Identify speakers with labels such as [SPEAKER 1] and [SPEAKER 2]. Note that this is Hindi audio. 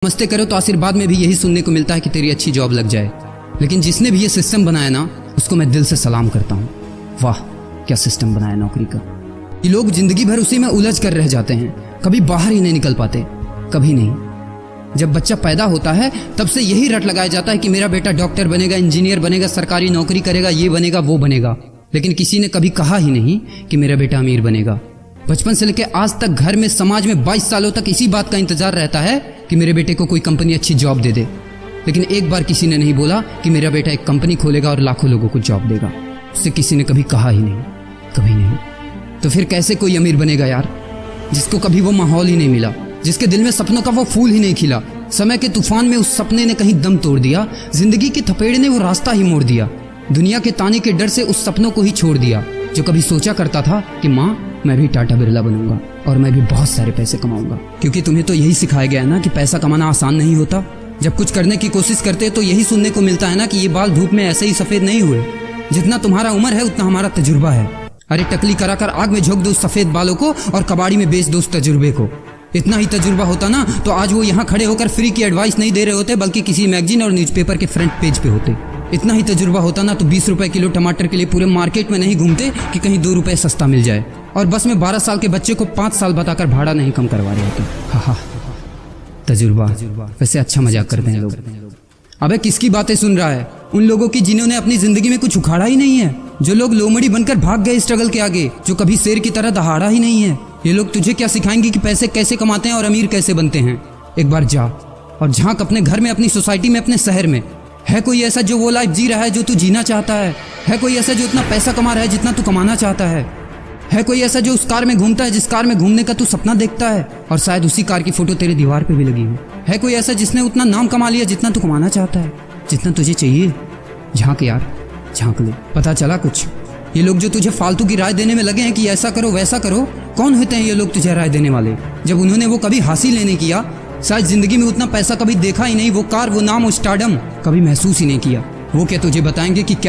[SPEAKER 1] नमस्ते करो तो आशीर्वाद में भी यही सुनने को मिलता है कि तेरी अच्छी जॉब लग जाए। लेकिन जिसने भी ये सिस्टम बनाया ना, उसको मैं दिल से सलाम करता हूँ। वाह क्या सिस्टम बनाया नौकरी का। ये लोग जिंदगी भर उसी में उलझ कर रह जाते हैं, कभी बाहर ही नहीं निकल पाते, कभी नहीं। जब बच्चा पैदा होता है तब से यही रट लगाया जाता है कि मेरा बेटा डॉक्टर बनेगा, इंजीनियर बनेगा, सरकारी नौकरी करेगा, ये बनेगा वो बनेगा। लेकिन किसी ने कभी कहा ही नहीं कि मेरा बेटा अमीर बनेगा। बचपन से लेकर आज तक घर में, समाज में 22 सालों तक इसी बात का इंतजार रहता है कि मेरे बेटे को कोई कंपनी अच्छी जॉब दे दे। लेकिन एक बार किसी ने नहीं बोला कि मेरा बेटा एक कंपनी खोलेगा और लाखों लोगों को जॉब देगा। उससे किसी ने कभी कहा ही नहीं, कभी नहीं। तो फिर कैसे कोई अमीर बनेगा यार, जिसको कभी वो माहौल ही नहीं मिला, जिसके दिल में सपनों का वो फूल ही नहीं खिला। समय के तूफान में उस सपने ने कहीं दम तोड़ दिया, जिंदगी के थपेड़े ने वो रास्ता ही मोड़ दिया, दुनिया के ताने के डर से उस सपनों को ही छोड़ दिया। जो कभी सोचा करता था कि माँ मैं भी टाटा बिरला बनूंगा और मैं भी बहुत सारे पैसे कमाऊंगा। क्योंकि तुम्हें तो यही सिखाया गया है ना कि पैसा कमाना आसान नहीं होता। जब कुछ करने की कोशिश करते तो यही सुनने को मिलता है ना कि ये बाल धूप में ऐसे ही सफेद नहीं हुए। जितना तुम्हारा उम्र है उतना हमारा तजुर्बा है। अरे टकली कराकर आग में झोंक दो उस सफेद बालों को और कबाड़ी में बेच दो उस तजुर्बे को। इतना ही तजुर्बा होता ना तो आज वो यहाँ खड़े होकर फ्री की एडवाइस नहीं दे रहे होते, बल्कि किसी मैगजीन और न्यूज़पेपर के फ्रंट पेज पे होते। इतना ही तजुर्बा होता ना तो 20 रुपए किलो टमाटर के लिए पूरे मार्केट में नहीं घूमते कि कहीं 2 रुपए सस्ता मिल जाए। और बस में 12 साल के बच्चे को 5 साल बताकर भाड़ा नहीं कम करवा रहे होते। हा तजुर्बा। वैसे अच्छा मजाक करते हैं लोग। अबे किसकी बातें सुन रहा है? उन लोगों की जिन्होंने अपनी जिंदगी में कुछ उखाड़ा ही नहीं है, जो लोग लोमड़ी बनकर भाग गए स्ट्रगल के आगे, जो कभी शेर की तरह दहाड़ा ही नहीं है। ये लोग तुझे क्या सिखाएंगे कि पैसे कैसे कमाते हैं और अमीर कैसे बनते हैं। एक बार जा और झांक अपने घर में, अपनी सोसाइटी में, अपने शहर में। है कोई ऐसा जो वो लाइफ जी रहा है जो तू जीना चाहता है? है कोई ऐसा जो इतना पैसा कमा रहा है जितना तू कमाना चाहता है? है कोई ऐसा जो उस कार में घूमता है जिस कार में घूमने का तू सपना देखता है और शायद उसी कार की फोटो तेरे दीवार पे भी लगी हो? है कोई ऐसा जिसने उतना नाम कमा लिया जितना तू कमाना चाहता है, जितना तुझे चाहिए? झांक यार, झांक ले, पता चला कुछ। ये लोग जो तुझे फालतू की राय देने में लगे हैं कि ऐसा करो वैसा करो, कौन होते हैं ये लोग तुझे राय देने वाले? जब उन्होंने वो कभी हासिल नहीं किया, शायद जिंदगी में उतना पैसा कभी देखा ही नहीं, वो कार, वो नाम, वो स्टारडम कभी महसूस ही नहीं किया, वो क्या तुझे बताएंगे कि क्या